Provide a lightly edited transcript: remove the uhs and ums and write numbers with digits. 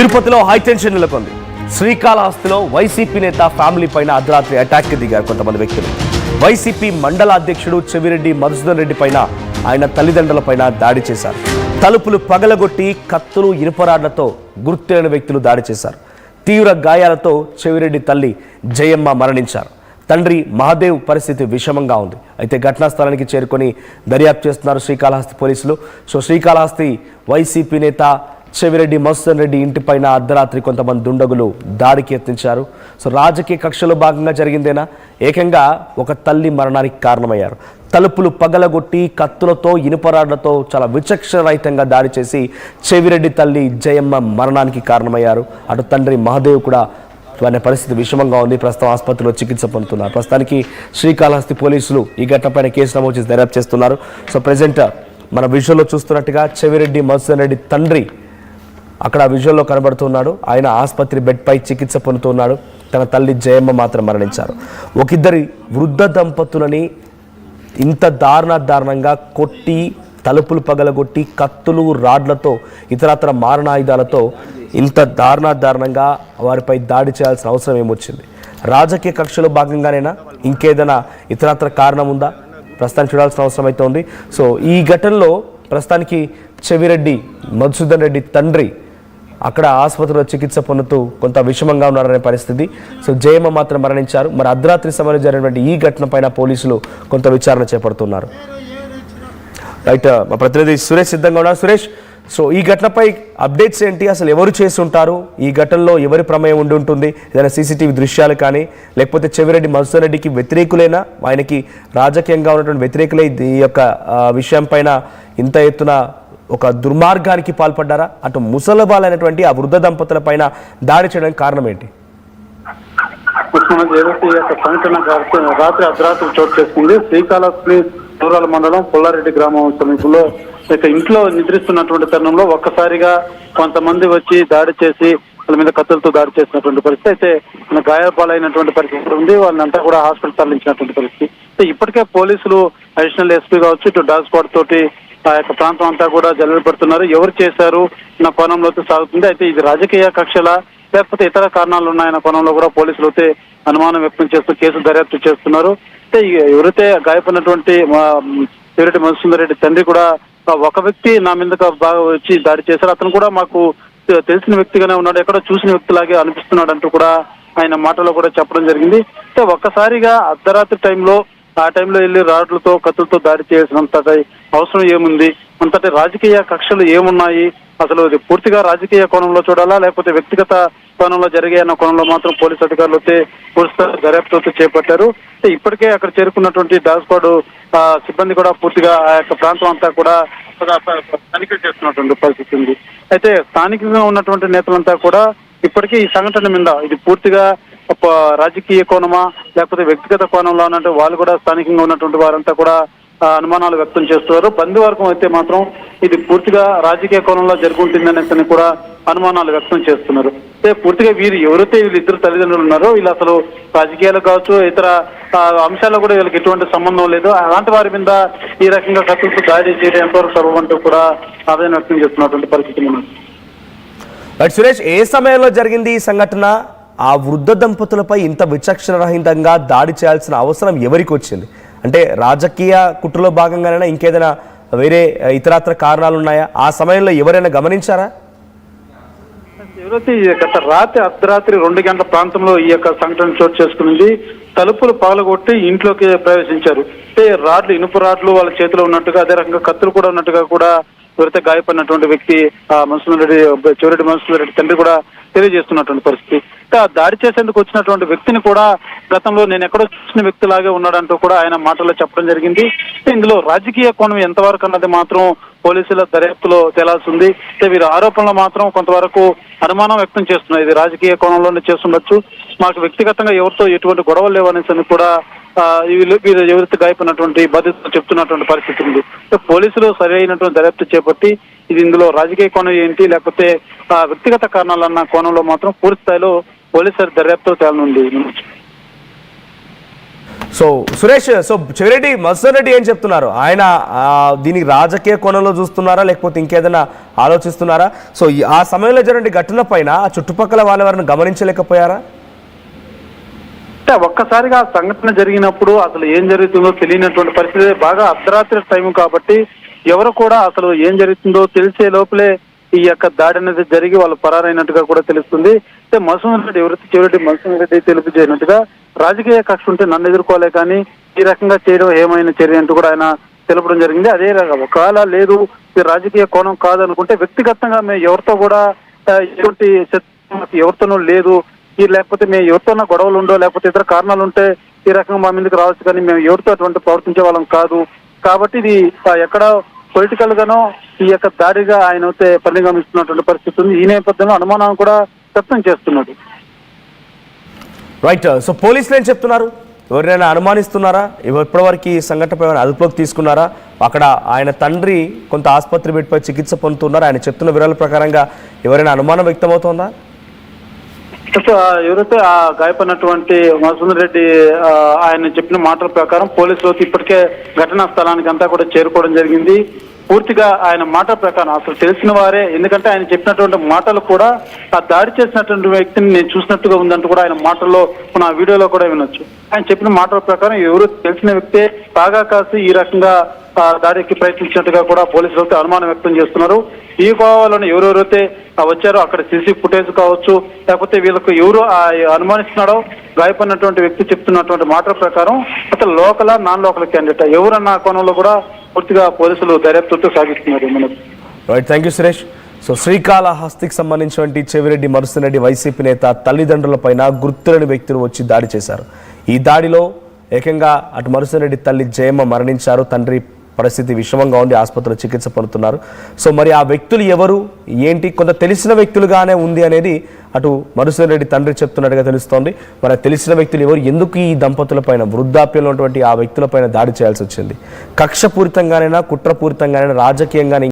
తిరుపతిలో హైటెన్షన్ నెలకొంది. శ్రీకాళహస్తిలో వైసీపీ నేత ఫ్యామిలీ పైన అర్ధరాత్రి అటాక్కి దిగారు కొంతమంది వ్యక్తులు. వైసీపీ మండల అధ్యక్షుడు చెవిరెడ్డి మధుసూదన్ రెడ్డి పైన, ఆయన తల్లిదండ్రులపైన దాడి చేశారు. తలుపులు పగలగొట్టి కత్తులు ఇనుపరాడ్లతో గుర్తులేని వ్యక్తులు దాడి చేశారు. తీవ్ర గాయాలతో చెవిరెడ్డి తల్లి జయమ్మ మరణించారు. తండ్రి మహాదేవ్ పరిస్థితి విషమంగా ఉంది. అయితే ఘటనా స్థలానికి చేరుకొని దర్యాప్తు చేస్తున్నారు శ్రీకాళహస్తి పోలీసులు. శ్రీకాళహస్తి వైసీపీ నేత చెవిరెడ్డి మధుసూదన్ రెడ్డి ఇంటిపైన అర్ధరాత్రి కొంతమంది దుండగులు దాడికి యత్నించారు. రాజకీయ కక్షలో భాగంగా జరిగిందేనా? ఏకంగా ఒక తల్లి మరణానికి కారణమయ్యారు. తలుపులు పగలగొట్టి కత్తులతో ఇనుపరాడ్లతో చాలా విచక్షణరహితంగా దాడి చేసి చెవిరెడ్డి తల్లి జయమ్మ మరణానికి కారణమయ్యారు. అటు తండ్రి మహాదేవ్ కూడా వారి పరిస్థితి విషమంగా ఉంది. ప్రస్తుతం ఆసుపత్రిలో చికిత్స పొందుతున్నారు. ప్రస్తుతానికి శ్రీకాళహస్తి పోలీసులు ఈ ఘటనపైన కేసు నమోదు చేసి దర్యాప్తు చేస్తున్నారు. ప్రజెంట్ మన విజువల్లో చూస్తున్నట్టుగా చెవిరెడ్డి మధుసూదన్ రెడ్డి తండ్రి అక్కడ విజువల్లో కనబడుతున్నాడు. ఆయన ఆసుపత్రి బెడ్పై చికిత్స పొందుతున్నాడు. తన తల్లి జయమ్మ మాత్రం మరణించారు. ఒకిద్దరి వృద్ధ దంపతులని ఇంత దారుణంగా కొట్టి, తలుపులు పగలగొట్టి, కత్తులు రాడ్లతో ఇతరత్ర మారణాయుధాలతో ఇంత దారుణంగా వారిపై దాడి చేయాల్సిన అవసరం ఏమొచ్చింది? రాజకీయ కక్షలో భాగంగానైనా ఇంకేదైనా ఇతరత్ర కారణం ఉందా? ప్రస్తుతానికి చూడాల్సిన అవసరం అయితే ఉంది. ఈ ఘటనలో ప్రస్తుతానికి చెవిరెడ్డి మధుసూదన్ రెడ్డి తండ్రి అక్కడ ఆసుపత్రిలో చికిత్స పొందుతూ కొంత విషమంగా ఉన్నారనే పరిస్థితి. జయమ్మ మాత్రం మరణించారు. మరి అర్ధరాత్రి సమయంలో జరిగినటువంటి ఈ ఘటన పైన పోలీసులు కొంత విచారణ చేపడుతున్నారు. రైట్, మా ప్రతినిధి సురేష్ సిద్ధంగా ఉన్నారు. సురేష్, ఈ ఘటనపై అప్డేట్స్ ఏంటి? అసలు ఎవరు చేస్తుంటారు? ఈ ఘటనలో ఎవరి ప్రమేయం ఉండి ఉంటుంది? ఏదైనా సీసీటీవీ దృశ్యాలు కానీ, లేకపోతే చెవిరెడ్డి మధుసూదన్ రెడ్డికి వ్యతిరేకులైనా, ఆయనకి రాజకీయంగా ఉన్నటువంటి వ్యతిరేకులే ఈ యొక్క విషయం పైన ఇంత ఎత్తున ఒక దుర్మార్గానికి పాల్పడ్డారా? అటు ముసలబాలైనటువంటి ఆ వృద్ధ దంపతుల పైన దాడి చేయడానికి కారణం ఏంటి? రాత్రి అర్ధరాత్రి చోటు చేసుకుంది. శ్రీకాళహస్తి రూరల్ మండలం పుల్లారెడ్డి గ్రామం సమీపంలో ఇంట్లో నిద్రిస్తున్నటువంటి తరుణంలో ఒక్కసారిగా కొంతమంది వచ్చి దాడి చేసి వాళ్ళ మీద కత్తులతో దాడి చేసినటువంటి పరిస్థితి. అయితే గాయపాలైనటువంటి పరిస్థితి ఉంది. వాళ్ళంతా కూడా హాస్పిటల్ తరలించినటువంటి పరిస్థితి. ఇప్పటికే పోలీసులు అడిషనల్ ఎస్పీ కావచ్చు, ఇటు డాగ్ స్క్వాడ్ తోటి ఆ యొక్క ప్రాంతం అంతా కూడా జల్లెలు పెడుతున్నారు. ఎవరు చేశారు నా కోణంలో సాగుతుంది. అయితే ఇది రాజకీయ కక్షల లేకపోతే ఇతర కారణాలు ఉన్నాయన్న కోణంలో కూడా పోలీసులు అయితే అనుమానం వ్యక్తం చేస్తూ కేసు దర్యాప్తు చేస్తున్నారు. అయితే ఎవరైతే గాయపడినటువంటి చెవిరెడ్డి మధుసూదన్ రెడ్డి తండ్రి కూడా ఒక వ్యక్తి నా మీదగా బాగా వచ్చి దాడి చేశారు, అతను కూడా మాకు తెలిసిన వ్యక్తిగానే ఉన్నాడు, ఎక్కడో చూసిన వ్యక్తిలాగే అనిపిస్తున్నాడు అంటూ కూడా ఆయన మాటలో కూడా చెప్పడం జరిగింది. అయితే ఒక్కసారిగా అర్ధరాత్రి టైంలో వెళ్ళి రాడ్లతో కత్తులతో దాడి చేయాల్సినంత అవసరం ఏముంది? అంతటి రాజకీయ కక్షలు ఏమున్నాయి? అసలు పూర్తిగా రాజకీయ కోణంలో చూడాలా లేకపోతే వ్యక్తిగత కోణంలో జరిగే అన్న కోణంలో మాత్రం పోలీసు అధికారులు అయితే పూర్తి దర్యాప్తు చేపట్టారు. ఇప్పటికే అక్కడ చేరుకున్నటువంటి డాగ్ స్క్వాడ్ సిబ్బంది కూడా పూర్తిగా ఆ యొక్క ప్రాంతం అంతా కూడా తనిఖీ చేస్తున్నటువంటి పరిస్థితి ఉంది. అయితే స్థానికంగా ఉన్నటువంటి నేతలంతా కూడా ఇప్పటికీ ఈ సంఘటన మీద ఇది పూర్తిగా రాజకీయ కోణమా లేకపోతే వ్యక్తిగత కోణంలో ఉన్నట్టు వాళ్ళు కూడా స్థానికంగా ఉన్నటువంటి వారంతా కూడా అనుమానాలు వ్యక్తం చేస్తున్నారు. బంధువర్గం అయితే మాత్రం ఇది పూర్తిగా రాజకీయ కోణంలో జరుగుతుందనేసి కూడా అనుమానాలు వ్యక్తం చేస్తున్నారు. పూర్తిగా ఎవరైతే వీళ్ళిద్దరు తల్లిదండ్రులు ఉన్నారో వీళ్ళు అసలు రాజకీయాలు కావచ్చు ఇతర అంశాల్లో కూడా వీళ్ళకి ఎటువంటి సంబంధం లేదు. అలాంటి వారి మీద ఈ రకంగా కత్తులతో దాడి చేయడం ఎంతవరకు సర్వమంటూ కూడా ఆవేదన వ్యక్తం చేస్తున్నటువంటి పరిస్థితి ఉన్నది. సురేష్, ఏ సమయంలో జరిగింది ఈ సంఘటన? ఆ వృద్ధ దంపతులపై ఇంత విచక్షణరహితంగా దాడి చేయాల్సిన అవసరం ఎవరికి వచ్చింది? అంటే రాజకీయ కుట్రలో భాగంగానైనా ఇంకేదైనా వేరే ఇతరత్ర కారణాలు ఉన్నాయా? ఆ సమయంలో ఎవరైనా గమనించారా? ఎవరైతే గత అర్ధరాత్రి 2 గంటల ప్రాంతంలో ఈ యొక్క సంఘటన చోటు చేసుకునింది. తలుపులు పగలగొట్టి ఇంట్లోకి ప్రవేశించారు. అంటే రాడ్లు, ఇనుప రాడ్లు వాళ్ళ చేతిలో ఉన్నట్టుగా, అదే రకంగా కత్తులు కూడా ఉన్నట్టుగా కూడా ఎవరైతే గాయపడినటువంటి వ్యక్తి చెవిరెడ్డి మధుసూదన్ రెడ్డి తండ్రి కూడా తెలియజేస్తున్నటువంటి పరిస్థితి. దాడి చేసేందుకు వచ్చినటువంటి వ్యక్తిని కూడా గతంలో నేను ఎక్కడో చూసిన వ్యక్తిలాగే ఉన్నాడంటూ కూడా ఆయన మాటల్లో చెప్పడం జరిగింది. ఇందులో రాజకీయ కోణం ఎంతవరకు అన్నది మాత్రం పోలీసుల దర్యాప్తులో తేలాల్సి ఉంది. వీరి ఆరోపణలు మాత్రం కొంతవరకు అనుమానం వ్యక్తం చేస్తున్నాయి. ఇది రాజకీయ కోణంలోనే చేస్తుండొచ్చు, మాకు వ్యక్తిగతంగా ఎవరితో ఎటువంటి గొడవలు లేవనేసి కూడా వీరు ఎవరైతే గాయపడినటువంటి బాధితులు చెప్తున్నటువంటి పరిస్థితి ఉంది. పోలీసులు సరైనటువంటి దర్యాప్తు చేపట్టి ఇది ఇందులో రాజకీయ కోణం ఏంటి లేకపోతే వ్యక్తిగత కారణాలన్న కోణంలో మాత్రం పూర్తి స్థాయిలో పోలీసుల దర్యాప్తు తేలనుంది. సో సురేష్, సో చెవిరెడ్డి మధుసూదన్ రెడ్డి ఏం చెప్తున్నారు? ఆయన దీనికి రాజకీయ కోణంలో చూస్తున్నారా లేకపోతే ఇంకేదైనా ఆలోచిస్తున్నారా? సో ఆ సమయంలో జరిగిన ఘటన పైన ఆ చుట్టుపక్కల వాళ్ళెవరిని గమనించలేకపోయారా? అంటే ఒక్కసారిగా ఆ సంఘటన జరిగినప్పుడు అసలు ఏం జరుగుతుందో తెలియనటువంటి పరిస్థితి, బాగా అర్ధరాత్రి టైం కాబట్టి ఎవరు కూడా అసలు ఏం జరుగుతుందో తెలిసే లోపలే ఈ యొక్క దాడి అనేది జరిగి వాళ్ళు పరారైనట్టుగా కూడా తెలుస్తుంది. అంటే మధుసూదన్ రెడ్డి ఎవరైతే చెవిరెడ్డి మధుసూదన్ రెడ్డి తెలుపు చేయనట్టుగా రాజకీయ కక్ష ఉంటే నన్ను ఎదుర్కోలే కానీ ఈ రకంగా చేయడం ఏమైనా చర్య అంటూ కూడా ఆయన తెలపడం జరిగింది. అదే రకంగా ఒకవేళ లేదు ఇది రాజకీయ కోణం కాదనుకుంటే వ్యక్తిగతంగా మేము ఎవరితో కూడా ఎటువంటి ఎవరితోనూ లేదు, ఈ లేకపోతే మేము ఎవరితోనా గొడవలు ఉండో లేకపోతే ఇతర కారణాలు ఉంటే ఈ రకంగా మా మీదకి రావచ్చు, కానీ మేము ఎవరితో అటువంటి ప్రవర్తించే వాళ్ళం కాదు. కాబట్టి ఇది ఎక్కడ పొలిటికల్ గానో ఈ యొక్క దాడిగా ఆయన అయితే పరిగణిస్తున్నటువంటి పరిస్థితి ఉంది. ఈ నేపథ్యంలో అనుమానాన్ని కూడా వ్యక్తం చేస్తున్నాడు. రైట్. సో పోలీసులు ఏం చెప్తున్నారు? ఎవరైనా అనుమానిస్తున్నారా? ఇప్పటివరకు ఈ సంఘటనపై అదుపులోకి తీసుకున్నారా? అక్కడ ఆయన తండ్రి కొంత ఆసుపత్రి బెడ్పై చికిత్స పొందుతున్నారు. ఆయన చెప్తున్న వివరాల ప్రకారంగా ఎవరైనా అనుమానం వ్యక్తమవుతోందా? ఎవరైతే ఆ గాయపడినటువంటి మధుసూదన్ రెడ్డి ఆయన చెప్పిన మాటల ప్రకారం పోలీసులు ఇప్పటికే ఘటనా స్థలానికి అంతా కూడా చేరుకోవడం జరిగింది. పూర్తిగా ఆయన మాట ప్రకారం అసలు తెలిసిన వారే, ఎందుకంటే ఆయన చెప్పినటువంటి మాటలు కూడా ఆ దాడి చేసినటువంటి వ్యక్తిని నేను చూసినట్టుగా ఉందంటూ కూడా ఆయన మాటల్లో మన వీడియోలో కూడా వినొచ్చు. ఆయన చెప్పిన మాటల ప్రకారం ఎవరు తెలిసిన వ్యక్తే బాగా కాసి ఈ రకంగా దాడికి ప్రయత్నించినట్టుగా కూడా పోలీసులతో అనుమానం వ్యక్తం చేస్తున్నారు. ఈ గోవాలోనే ఎవరెవరైతే వచ్చారో అక్కడ సీసీ ఫుటేజ్ కావచ్చు, లేకపోతే వీళ్ళకు ఎవరు అనుమానిస్తున్నాడో గాయపడినటువంటి వ్యక్తి చెప్తున్నటువంటి మాటల ప్రకారం అసలు లోకల్ నాన్ లోకల్ క్యాండిడేట్ ఎవరన్న కోణంలో కూడా పూర్తిగా పోలీసులు దర్యాప్తుతో సాగిస్తున్నారు. మనకు right, thank you Suresh. So శ్రీకాళహస్తికి సంబంధించినటువంటి చెవిరెడ్డి మధుసూదన్ రెడ్డి వైసీపీ నేత తల్లిదండ్రులపైన గుర్తులేని వ్యక్తులు వచ్చి దాడి చేశారు. ఈ దాడిలో ఏకంగా అటు మధుసూదన్ రెడ్డి తల్లి జయమ్మ మరణించారు. తండ్రి పరిస్థితి విషమంగా ఉండి ఆసుపత్రిలో చికిత్స పొందుతున్నారు. సో మరి ఆ వ్యక్తులు ఎవరు ఏంటి, కొంత తెలిసిన వ్యక్తులుగానే ఉంది అనేది అటు మధుసూదన్ రెడ్డి తండ్రి చెప్తున్నట్టుగా తెలుస్తోంది. మరి తెలిసిన వ్యక్తులు ఎవరు, ఎందుకు ఈ దంపతులపైన వృద్ధాప్యంలో ఉన్నటువంటి ఆ వ్యక్తులపైన దాడి చేయాల్సి వచ్చింది? కక్షపూరితంగానైనా కుట్రపూరితంగానైనా రాజకీయంగానే